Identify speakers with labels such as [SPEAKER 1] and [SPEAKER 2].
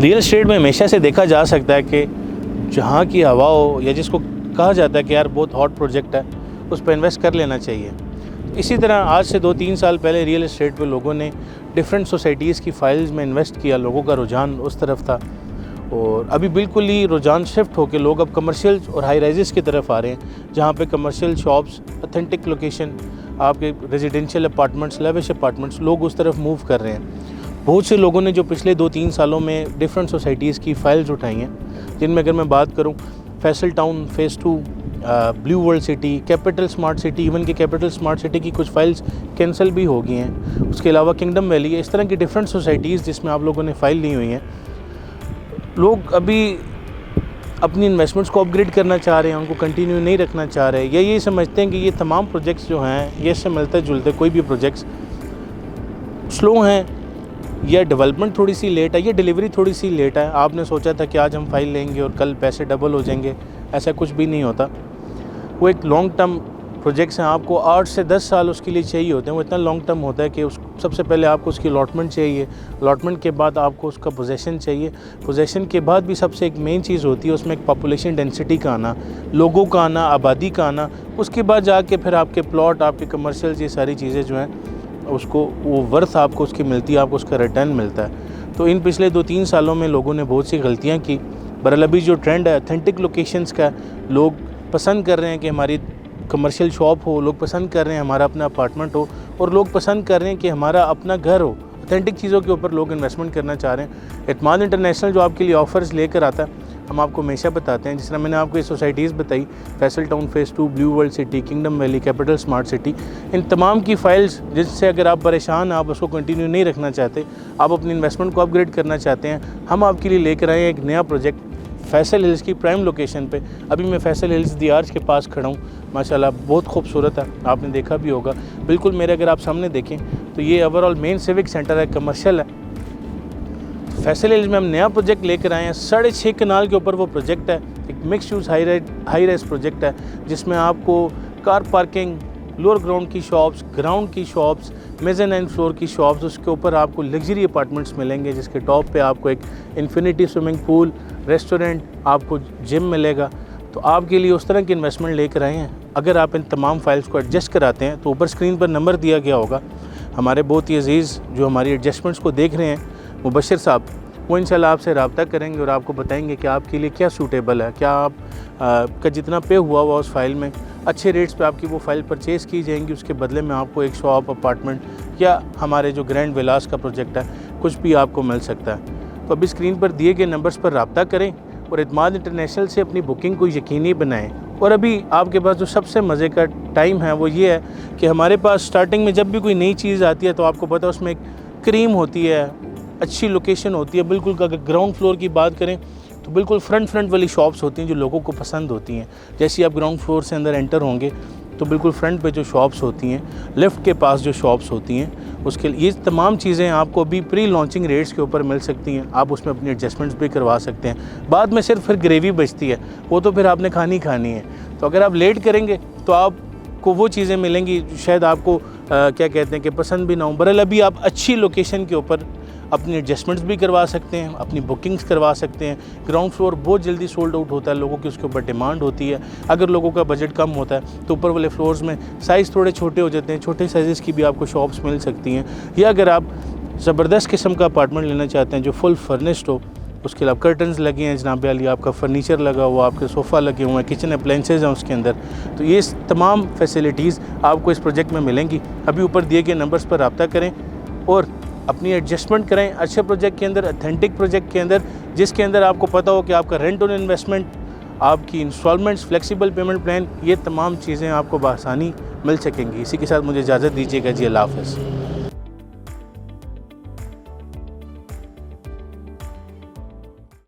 [SPEAKER 1] Real estate में हमेशा से देखा जा सकता है कि जहाँ की हवा हो या जिसको कहा जाता है कि यार बहुत हॉट प्रोजेक्ट है, उस पर इन्वेस्ट कर लेना चाहिए। इसी तरह आज से 2-3 साल पहले रियल एस्टेट पे लोगों ने डिफरेंट सोसाइटीज़ की फ़ाइल्स में इन्वेस्ट किया, लोगों का रुझान उस तरफ था। और अभी बिल्कुल ही रुझान शिफ्ट होकर लोग अब कमर्शियल और हाई राइजेस की तरफ आ रहे हैं, जहाँ पे कमर्शियल शॉप्स, ऑथेंटिक लोकेशन, आपके रेजिडेंशियल अपार्टमेंट्स, लेविश अपार्टमेंट्स, लोग उस तरफ मूव कर रहे हैं। बहुत से लोगों ने जो पिछले 2-3 सालों में डिफरेंट सोसाइटीज़ की फ़ाइल्स उठाई हैं, जिनमें अगर मैं बात करूँ Faisal town phase 2, blue world city, capital smart city, even कि कैपिटल स्मार्ट सिटी की कुछ फाइल्स कैंसिल भी हो गई हैं। उसके अलावा किंगडम वैली है, इस तरह की डिफरेंट सोसाइटीज़ जिसमें आप लोगों ने फ़ाइल ली हुई हैं। लोग अभी अपनी इन्वेस्टमेंट्स को अपग्रेड करना चाह रहे हैं, उनको कंटिन्यू नहीं रखना चाह रहे, या ये समझते हैं कि ये तमाम प्रोजेक्ट्स जो हैं ये इससे मिलते जुलते कोई भी प्रोजेक्ट्स स्लो हैं, या डेवलपमेंट थोड़ी सी लेट है, या डिलीवरी थोड़ी सी लेट है। आपने सोचा था कि आज हम फाइल लेंगे और कल पैसे डबल हो जाएंगे, ऐसा कुछ भी नहीं होता। वो एक लॉन्ग टर्म प्रोजेक्ट्स हैं, आपको 8 से 10 साल उसके लिए चाहिए होते हैं। वो इतना लॉन्ग टर्म होता है कि सबसे पहले आपको उसकी अलॉटमेंट चाहिए, अलॉटमेंट के बाद आपको उसका पोजेसन चाहिए, पोजेसन के बाद भी सबसे एक मेन चीज़ होती है उसमें एक पॉपुलेशन डेंसिटी का आना, लोगों का आना, आबादी का आना। उसके बाद जाके फिर आपके प्लॉट, आपके कमर्शियल, ये सारी चीज़ें जो हैं उसको वो वर्थ आपको उसकी मिलती है, आपको उसका रिटर्न मिलता है। तो इन पिछले 2-3 सालों में लोगों ने बहुत सी गलतियाँ की। बहरहाल अभी जो ट्रेंड है ऑथेंटिक लोकेशंस का, लोग पसंद कर रहे हैं कि हमारी कमर्शियल शॉप हो, लोग पसंद कर रहे हैं हमारा अपना अपार्टमेंट हो, और लोग पसंद कर रहे हैं कि हमारा अपना घर हो। ऑथेंटिक चीज़ों के ऊपर लोग इन्वेस्टमेंट करना चाह रहे हैं। एतमाद इंटरनेशनल जो आपके लिए ऑफ़र्स लेकर आता है, हम आपको हमेशा बताते हैं। जिस तरह मैंने आपको ये सोसाइटीज़ बताई, Faisal town phase 2, blue world city, kingdom valley, capital smart city, इन तमाम की फ़ाइल्स जिससे अगर आप परेशान हैं, आप उसको कंटिन्यू नहीं रखना चाहते, आप अपनी इन्वेस्टमेंट को अपग्रेड करना चाहते हैं, हम आपके लिए लेकर आए हैं एक नया प्रोजेक्ट फैसल हिल्स की प्राइम लोकेशन पे। अभी मैं फैसल हिल्स दी आर्च के पास खड़ा हूँ, माशाल्लाह बहुत खूबसूरत है, आपने देखा भी होगा। बिल्कुल मेरे अगर आप सामने देखें तो ये ओवरऑल मेन सिविक सेंटर है, कमर्शियल है। फैसल हिल्स में हम नया प्रोजेक्ट लेकर आए हैं, 6.5 कनाल के ऊपर वो प्रोजेक्ट है। एक mix use high rise project है, जिसमें आपको कार पार्किंग, लोअर ग्राउंड की शॉप्स, ग्राउंड की शॉप्स, मेज़ानाइन फ्लोर की शॉप्स, उसके ऊपर आपको लग्जरी अपार्टमेंट्स मिलेंगे, जिसके टॉप पे आपको एक इन्फिनिटी स्विमिंग पूल, रेस्टोरेंट, आपको जिम मिलेगा। तो आपके लिए उस तरह की इन्वेस्टमेंट लेकर आए हैं। अगर आप इन तमाम फाइल्स को एडजस्ट कराते हैं तो ऊपर स्क्रीन पर नंबर दिया गया होगा। हमारे बहुत ही अजीज़ जो हमारी एडजस्टमेंट्स को देख रहे हैं, मुबशिर साहब, वो इंशाल्लाह आपसे रब्ता करेंगे और आपको बताएंगे कि आपके लिए क्या सूटेबल है, क्या आप का जितना पे हुआ उस फाइल में अच्छे रेट्स पे आपकी वो फ़ाइल परचेज़ की जाएंगी। उसके बदले में आपको एक शॉप, अपार्टमेंट या हमारे जो ग्रैंड विलास का प्रोजेक्ट है, कुछ भी आपको मिल सकता है। तो अभी स्क्रीन पर दिए गए नंबर्स पर रब्ता करें और एतमाद इंटरनेशनल से अपनी बुकिंग को यकीनी बनाएं। और अभी आपके पास जो सबसे मज़े का टाइम है वो ये है कि हमारे पास स्टार्टिंग में जब भी कोई नई चीज़ आती है तो आपको पता है उसमें एक क्रीम होती है, अच्छी लोकेशन होती है। बिल्कुल अगर ग्राउंड फ्लोर की बात करें तो बिल्कुल फ्रंट वाली शॉप्स होती हैं जो लोगों को पसंद होती हैं। जैसे आप ग्राउंड फ्लोर से अंदर एंटर होंगे तो बिल्कुल फ्रंट पे जो शॉप्स होती हैं, लिफ्ट के पास जो शॉप्स होती हैं, उसके लिए ये तमाम चीज़ें आपको अभी प्री लॉन्चिंग रेट्स के ऊपर मिल सकती हैं। आप उसमें अपनी एडजस्टमेंट्स भी करवा सकते हैं। बाद में सिर्फ फिर ग्रेवी बचती है, वो तो फिर आपने खानी है। तो अगर आप लेट करेंगे तो आपको वो चीज़ें मिलेंगी शायद आपको क्या कहते हैं कि पसंद भी ना हो। बहरहाल अभी आप अच्छी लोकेशन के ऊपर अपनी एडजस्टमेंट्स भी करवा सकते हैं, अपनी बुकिंग्स करवा सकते हैं। ग्राउंड फ्लोर बहुत जल्दी सोल्ड आउट होता है, लोगों की उसके ऊपर डिमांड होती है। अगर लोगों का बजट कम होता है तो ऊपर वाले फ्लोर्स में साइज़ थोड़े छोटे हो जाते हैं, छोटे साइज़ की भी आपको शॉप्स मिल सकती हैं। या अगर आप ज़बरदस्त किस्म का अपार्टमेंट लेना चाहते हैं जो फुल फर्निश्ड हो, उसके अलावा कर्टन्स लगे हैं जनाब वाली, आपका फर्नीचर लगा हुआ, आपके सोफ़ा लगे हुए हैं, किचन अप्लाइंसेज हैं उसके अंदर। तो ये तमाम फैसिलिटीज़ आपको इस प्रोजेक्ट में मिलेंगी। अभी ऊपर दिए गए नंबर्स पर रब्ता करें और अपनी एडजस्टमेंट करें अच्छे प्रोजेक्ट के अंदर, ऑथेंटिक प्रोजेक्ट के अंदर, जिसके अंदर आपको पता हो कि आपका रेंट ऑन इन्वेस्टमेंट, आपकी इंस्टॉलमेंट्स, फ्लेक्सिबल पेमेंट प्लान, ये तमाम चीज़ें आपको बआसानी मिल सकेंगी। इसी के साथ मुझे इजाज़त दीजिएगा जी, अल्लाह हाफ़िज़।